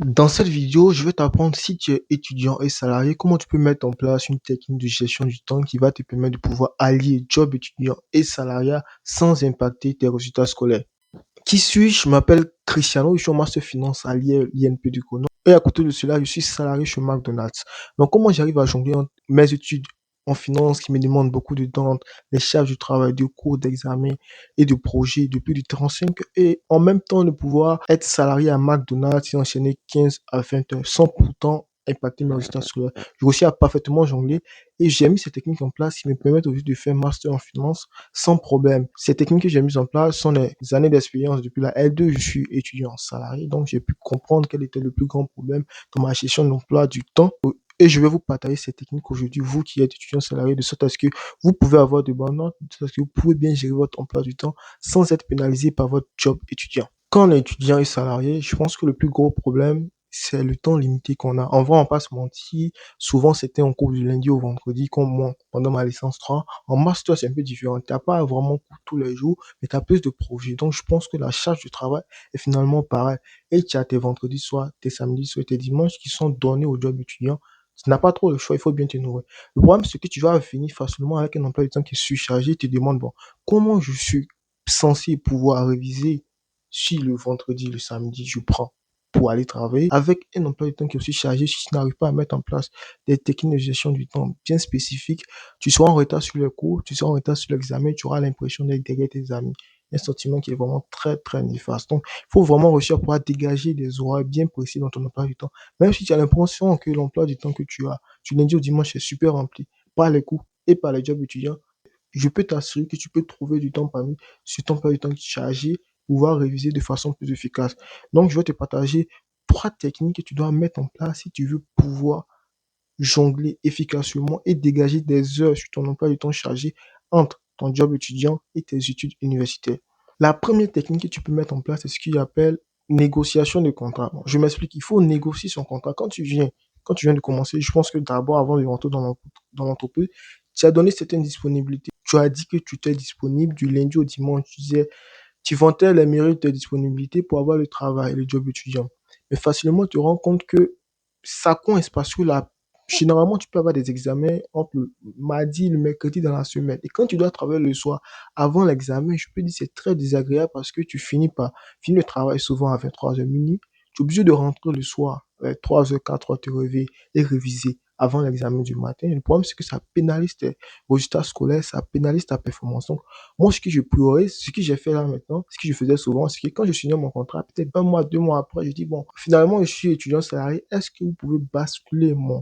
Dans cette vidéo, je vais t'apprendre si tu es étudiant et salarié, comment tu peux mettre en place une technique de gestion du temps qui va te permettre de pouvoir allier job étudiant et salariat sans impacter tes résultats scolaires. Qui suis-je? Je m'appelle Cristiano, je suis en master finance à l'INP du Conon. Et à côté de cela, je suis salarié chez McDonald's. Donc, comment j'arrive à jongler entre mes études en finance qui me demandent beaucoup de temps, les charges de travail, de cours, d'examen et de projets de plus de 35 et en même temps de pouvoir être salarié à McDonald's et enchaîner 15 à 20 heures sans pourtant impacter mes résultats scolaires. Je réussis à parfaitement jongler et j'ai mis ces techniques en place qui me permettent aujourd'hui de faire un master en finance sans problème. Ces techniques que j'ai mises en place sont des années d'expérience. Depuis la L2, je suis étudiant salarié, donc j'ai pu comprendre quel était le plus grand problème dans ma gestion de l'emploi du temps. Et je vais vous partager ces techniques aujourd'hui, vous qui êtes étudiant salarié, de sorte à ce que vous pouvez avoir de bonnes notes, de sorte à ce que vous pouvez bien gérer votre emploi du temps sans être pénalisé par votre job étudiant. Quand on est étudiant et salarié, je pense que le plus gros problème, c'est le temps limité qu'on a. En vrai, on va pas se mentir. Souvent, c'était en cours du lundi au vendredi, comme moi, pendant ma licence 3. En master, c'est un peu différent. T'as pas vraiment cours tous les jours, mais tu as plus de projets. Donc, je pense que la charge de travail est finalement pareille. Et tu as tes vendredis soirs, tes samedis soirs, tes dimanches qui sont donnés au job étudiant. Tu n'as pas trop le choix, il faut bien te nourrir. Le problème, c'est que tu vas finir facilement avec un emploi du temps qui est surchargé. Tu te demandes, bon, comment je suis censé pouvoir réviser si le vendredi, le samedi, je prends pour aller travailler avec un emploi du temps qui est aussi chargé, si tu n'arrives pas à mettre en place des techniques de gestion du temps bien spécifiques, tu seras en retard sur le cours, tu seras en retard sur l'examen, tu auras l'impression d'être derrière tes amis. Un sentiment qui est vraiment très, très néfaste. Donc, il faut vraiment réussir à pouvoir dégager des horaires bien précis dans ton emploi du temps. Même si tu as l'impression que l'emploi du temps que tu as, du lundi au dimanche, est super rempli par les cours et par les jobs étudiants, je peux t'assurer que tu peux trouver du temps parmi ce temps emploi du temps chargé, pouvoir réviser de façon plus efficace. Donc, je vais te partager trois techniques que tu dois mettre en place si tu veux pouvoir jongler efficacement et dégager des heures sur ton emploi du temps chargé entre ton job étudiant et tes études universitaires. La première technique que tu peux mettre en place, c'est ce qu'il appelle négociation de contrat. Bon, je m'explique, il faut négocier son contrat. Quand tu viens de commencer, je pense que d'abord, avant de rentrer dans l'entreprise, tu as donné certaines disponibilités. Tu as dit que tu étais disponible du lundi au dimanche. Tu vantais les mérites de tes disponibilités pour avoir le travail, le job étudiant. Mais facilement, tu te rends compte que ça coince parce que généralement, tu peux avoir des examens entre le mardi et le mercredi dans la semaine. Et quand tu dois travailler le soir avant l'examen, je peux dire que c'est très désagréable parce que tu finis le travail souvent à 23 heures minuit. Tu es obligé de rentrer le soir à 3 heures, 4 heures, te réveiller et réviser avant l'examen du matin. Et le problème, c'est que ça pénalise tes résultats scolaires, ça pénalise ta performance. Donc, moi, ce que je priorise, ce que j'ai fait là maintenant, ce que je faisais souvent, c'est que quand je signais mon contrat, peut-être un mois, 2 mois après, je dis, bon, finalement, je suis étudiant salarié, est-ce que vous pouvez basculer mon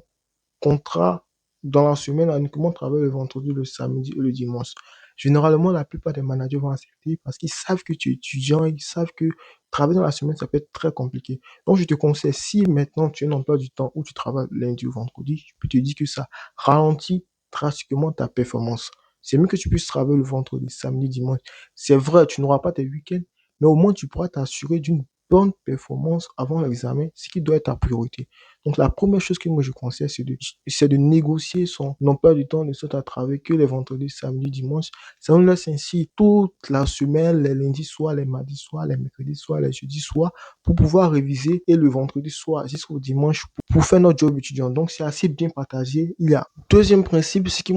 contrat dans la semaine à uniquement travailler le vendredi, le samedi et le dimanche? Généralement, la plupart des managers vont accepter parce qu'ils savent que tu es étudiant, ils savent que travailler dans la semaine, ça peut être très compliqué. Donc, je te conseille, si maintenant tu as un emploi du temps où tu travailles lundi ou vendredi, je peux te dire que ça ralentit drastiquement ta performance. C'est mieux que tu puisses travailler le vendredi, samedi, dimanche. C'est vrai, tu n'auras pas tes week-ends, mais au moins tu pourras t'assurer d'une bonne performance avant l'examen, ce qui doit être ta priorité. Donc, la première chose que moi je conseille, c'est de négocier son emploi du temps de sorte à travailler que les vendredis, samedis, dimanches. Ça nous laisse ainsi toute la semaine, les lundis soirs, les mardis soirs, les mercredis soirs, les jeudis soirs, pour pouvoir réviser et le vendredi soir jusqu'au dimanche pour faire notre job étudiant. Donc, c'est assez bien partagé. Il y a deuxième principe, c'est que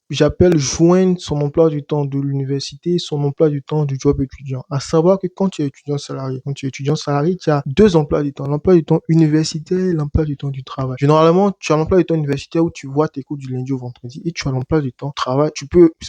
j'appelle joindre son emploi du temps de l'université et son emploi du temps du job étudiant. À savoir que quand tu es étudiant salarié, tu as deux emplois du temps, l'emploi du temps universitaire et l'emploi du temps du travail. Généralement, tu as l'emploi du temps universitaire où tu vois tes cours du lundi au vendredi et tu as l'emploi du temps travail.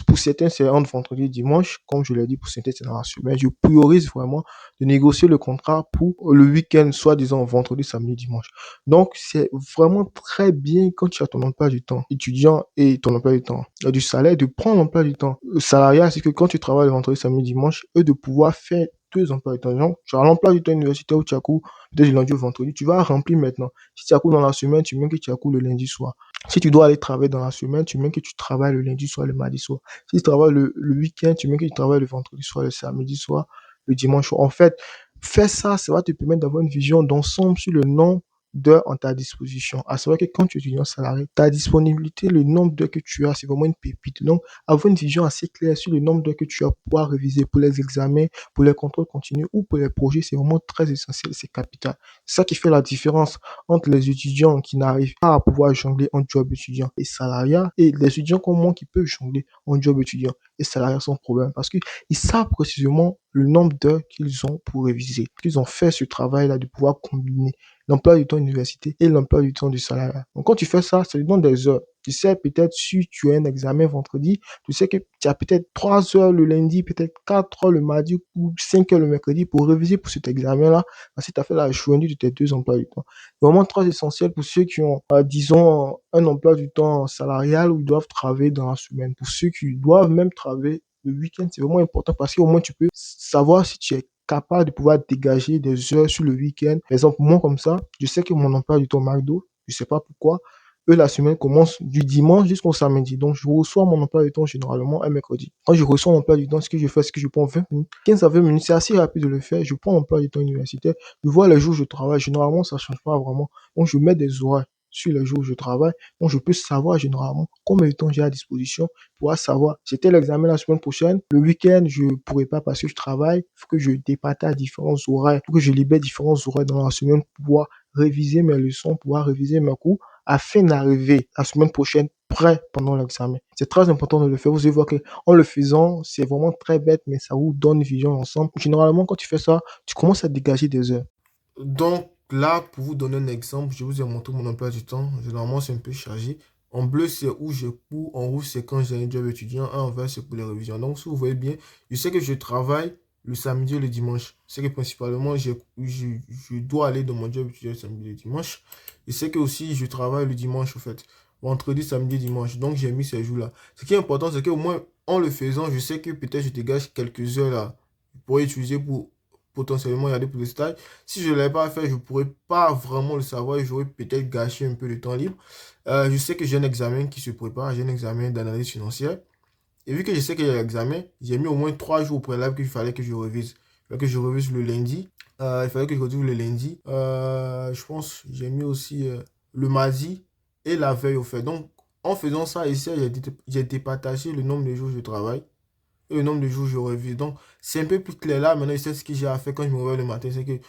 Pour certains, c'est entre vendredi et dimanche, comme je l'ai dit, pour certains, c'est dans la semaine. Je priorise vraiment de négocier le contrat pour le week-end, soit disant vendredi, samedi, dimanche. Donc, c'est vraiment très bien quand tu as ton emploi du temps étudiant et ton emploi du temps du salaire, de prendre l'emploi du temps salarial, c'est que quand tu travailles le vendredi, samedi, dimanche, et de pouvoir faire deux emplois du temps. Donc, tu as l'emploi du temps universitaire où tu as cours peut-être du lundi au vendredi, tu vas remplir maintenant. Si tu as cours dans la semaine, tu mets que tu as cours le lundi soir. Si tu dois aller travailler dans la semaine, tu mets que tu travailles le lundi soir, le mardi soir. Si tu travailles le week-end, tu mets que tu travailles le vendredi soir, le samedi soir, le dimanche soir. En fait, faire ça, ça va te permettre d'avoir une vision d'ensemble sur le nombre d'heures en ta disposition. À savoir que quand tu es étudiant salarié, ta disponibilité, le nombre d'heures que tu as, c'est vraiment une pépite. Donc, avoir une vision assez claire sur le nombre d'heures que tu vas pouvoir réviser pour les examens, pour les contrôles continus ou pour les projets, c'est vraiment très essentiel, c'est capital. C'est ça qui fait la différence entre les étudiants qui n'arrivent pas à pouvoir jongler en job étudiant et salariat et les étudiants comme moi qui peuvent jongler en job étudiant et salariat sans problème parce qu'ils savent précisément le nombre d'heures qu'ils ont pour réviser. Qu'ils ont fait ce travail-là de pouvoir combiner l'emploi du temps université et l'emploi du temps du salariat. Donc, quand tu fais ça, ça te donne des heures. Tu sais, peut-être, si tu as un examen vendredi, tu sais que tu as peut-être 3 heures le lundi, peut-être 4 heures le mardi ou 5 heures le mercredi pour réviser pour cet examen-là, parce que tu as fait la journée de tes deux emplois du temps. C'est vraiment très essentiel pour ceux qui ont, disons, un emploi du temps salarial où ils doivent travailler dans la semaine. Pour ceux qui doivent même travailler le week-end, c'est vraiment important parce qu'au moins tu peux savoir si tu es capable de pouvoir dégager des heures sur le week-end. Par exemple, moi comme ça, je sais que mon emploi du temps McDo, je sais pas pourquoi, eux, la semaine commence du dimanche jusqu'au samedi. Donc, je reçois mon emploi du temps généralement un mercredi. Quand je reçois mon emploi du temps, ce que je fais, c'est que je prends 20 minutes, 15 à 20 minutes. C'est assez rapide de le faire. Je prends mon emploi du temps universitaire. Je vois les jours où je travaille. Généralement, ça change pas vraiment. Donc, je mets des horaires sur les jours où je travaille. Donc, je peux savoir généralement combien de temps j'ai à disposition pour savoir. C'était l'examen la semaine prochaine. Le week-end, je pourrais pas parce que je travaille. Il faut que je départage différents horaires. Il faut que je libère différents horaires dans la semaine pour pouvoir réviser mes leçons, pouvoir réviser mes cours afin d'arriver la semaine prochaine prêt pendant l'examen. C'est très important de le faire. Vous allez voir que en le faisant, c'est vraiment très bête, mais ça vous donne une vision ensemble. Généralement, quand tu fais ça, tu commences à dégager des heures. Donc là, pour vous donner un exemple, je vous ai montré mon emploi du temps. Généralement, c'est un peu chargé. En bleu, c'est où je cours. En rouge, c'est quand j'ai un job étudiant. En vert, c'est pour les révisions. Donc, si vous voyez bien, je sais que je travaille le samedi et le dimanche. C'est que principalement, je dois aller dans mon job étudiant le samedi et le dimanche. Je sais que aussi, je travaille le dimanche, en fait. Vendredi, samedi, dimanche. Donc, j'ai mis ces jours-là. Ce qui est important, c'est qu'au moins, en le faisant, je sais que peut-être je dégage quelques heures là pour utiliser pour potentiellement y aller pour le stage. Si je ne l'avais pas fait, je ne pourrais pas vraiment le savoir et j'aurais peut-être gâché un peu de temps libre. Je sais que j'ai un examen qui se prépare, j'ai un examen d'analyse financière. Et vu que je sais qu'il y a l'examen, j'ai mis au moins 3 jours au préalable qu'il fallait que je révise. Il fallait que je révise le lundi. Il fallait que je révise le lundi. Je pense j'ai mis aussi le mardi et la veille au fait. Donc, en faisant ça ici, j'ai départagé le nombre de jours que je travaille et le nombre de jours où je révise. Donc, c'est un peu plus clair là. Maintenant, je sais ce que j'ai à faire quand je me réveille le matin. C'est que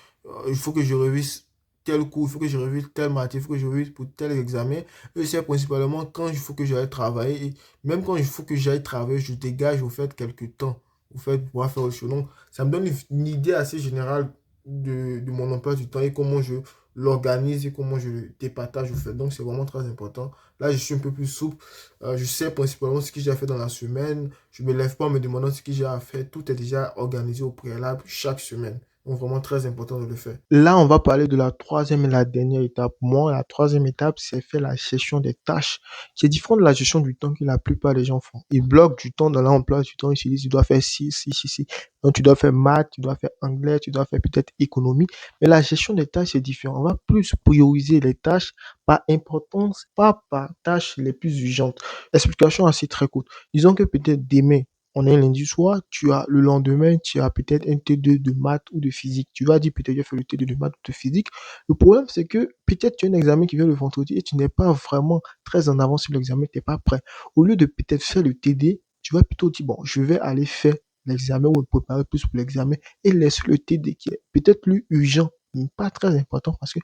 il faut que je révise tel cours, il faut que je révise tel matière, il faut que je révise pour tel examen. Et c'est principalement quand il faut que j'aille travailler. Et même quand il faut que j'aille travailler, je dégage au fait quelques temps au fait pour pouvoir faire autre chose. Donc, ça me donne une idée assez générale de mon emploi du temps et comment je l'organise et comment je le départage au fait. Donc, c'est vraiment très important. Là, je suis un peu plus souple. Je sais principalement ce que j'ai à faire dans la semaine. Je ne me lève pas en me demandant ce que j'ai à faire. Tout est déjà organisé au préalable chaque semaine. Donc, vraiment très important de le faire. Là, on va parler de la troisième et la dernière étape. Moi, la troisième étape, c'est faire la gestion des tâches, qui est différente de la gestion du temps que la plupart des gens font. Ils bloquent du temps dans l'emploi du temps. Ils se disent, tu dois faire ci, ci, ci, ci. Donc, tu dois faire maths, tu dois faire anglais, tu dois faire peut-être économie. Mais la gestion des tâches, c'est différent. On va plus prioriser les tâches par importance, pas par tâches les plus urgentes. Explication assez très courte. Disons que peut-être demain, on est lundi soir, tu as le lendemain, tu as peut-être un T2 de maths ou de physique. Tu vas dire peut-être j'ai fait le T2 de maths ou de physique. Le problème, c'est que peut-être tu as un examen qui vient le vendredi et tu n'es pas vraiment très en avance sur l'examen, tu n'es pas prêt. Au lieu de peut-être faire le TD, tu vas plutôt dire, bon, je vais aller faire l'examen ou me préparer plus pour l'examen et laisse le TD qui est peut-être plus urgent, mais pas très important parce que,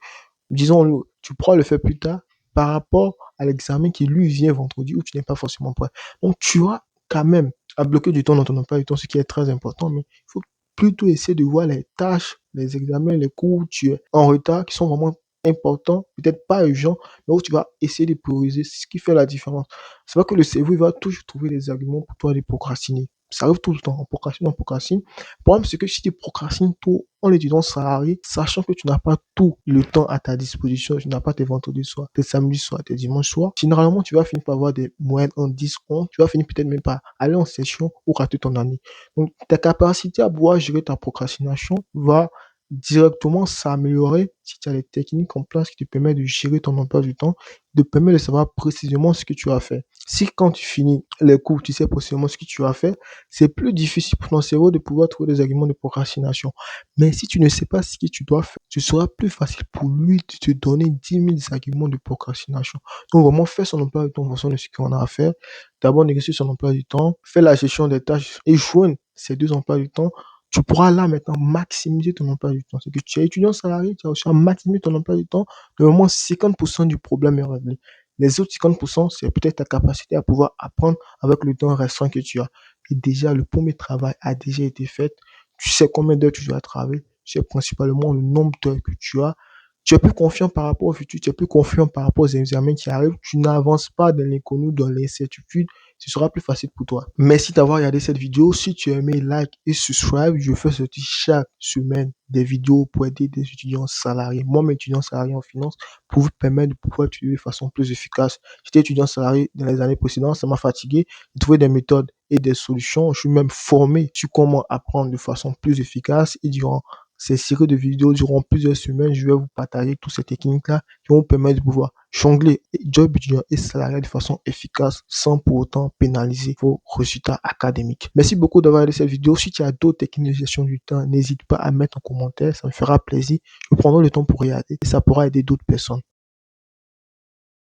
disons-le, tu pourras le faire plus tard par rapport à l'examen qui lui vient vendredi où tu n'es pas forcément prêt. Donc, tu as quand même à bloquer du temps dans ton emploi du temps, ce qui est très important, mais il faut plutôt essayer de voir les tâches, les examens, les cours où tu es en retard, qui sont vraiment importants, peut-être pas urgents, mais où tu vas essayer de prioriser, c'est ce qui fait la différence. C'est pas que le cerveau, il va toujours trouver des arguments pour toi de procrastiner. Ça arrive tout le temps, on procrastine, on procrastine. Le problème, c'est que si tu procrastines tout en étudiant salarié, sachant que tu n'as pas tout le temps à ta disposition, tu n'as pas tes vendredis soirs, tes samedis soirs, tes dimanches soirs, généralement, tu vas finir par avoir des moyennes en 10 11, tu vas finir peut-être même par aller en session ou rater ton année. Donc, ta capacité à pouvoir gérer ta procrastination va directement s'améliorer si tu as des techniques en place qui te permettent de gérer ton emploi du temps, de permettre de savoir précisément ce que tu as fait. Si quand tu finis les cours, tu sais précisément ce que tu as fait, c'est plus difficile pour ton cerveau de pouvoir trouver des arguments de procrastination. Mais si tu ne sais pas ce que tu dois faire, ce sera plus facile pour lui de te donner 10 000 arguments de procrastination. Donc vraiment, fais son emploi du temps en fonction de ce qu'on a à faire. D'abord, négocier son emploi du temps, fais la gestion des tâches et joindre ces deux emplois du temps. Tu pourras là maintenant maximiser ton emploi du temps. C'est que tu es étudiant salarié, tu as aussi à maximiser ton emploi du temps. De moment, 50% du problème est réglé. Les autres 50%, c'est peut-être ta capacité à pouvoir apprendre avec le temps restant que tu as. Et déjà, le premier travail a déjà été fait. Tu sais combien d'heures tu dois travailler. Tu sais principalement le nombre d'heures que tu as. Tu es plus confiant par rapport au futur, tu es plus confiant par rapport aux examens qui arrivent. Tu n'avances pas dans l'inconnu, dans l'incertitude. Ce sera plus facile pour toi. Merci d'avoir regardé cette vidéo. Si tu as aimé, like et subscribe. Je fais sortir chaque semaine des vidéos pour aider des étudiants salariés. Moi, mes étudiants salariés en finance, pour vous permettre de pouvoir étudier de façon plus efficace. J'étais étudiant salarié dans les années précédentes, ça m'a fatigué. J'ai trouvé des méthodes et des solutions. Je suis même formé sur comment apprendre de façon plus efficace et durant ces séries de vidéos durant plusieurs semaines, je vais vous partager toutes ces techniques-là qui vont vous permettre de pouvoir jongler job étudiant et salarié de façon efficace sans pour autant pénaliser vos résultats académiques. Merci beaucoup d'avoir regardé cette vidéo. Si tu as d'autres techniques de gestion du temps, n'hésite pas à mettre en commentaire. Ça me fera plaisir. Je prendrai le temps pour regarder et ça pourra aider d'autres personnes.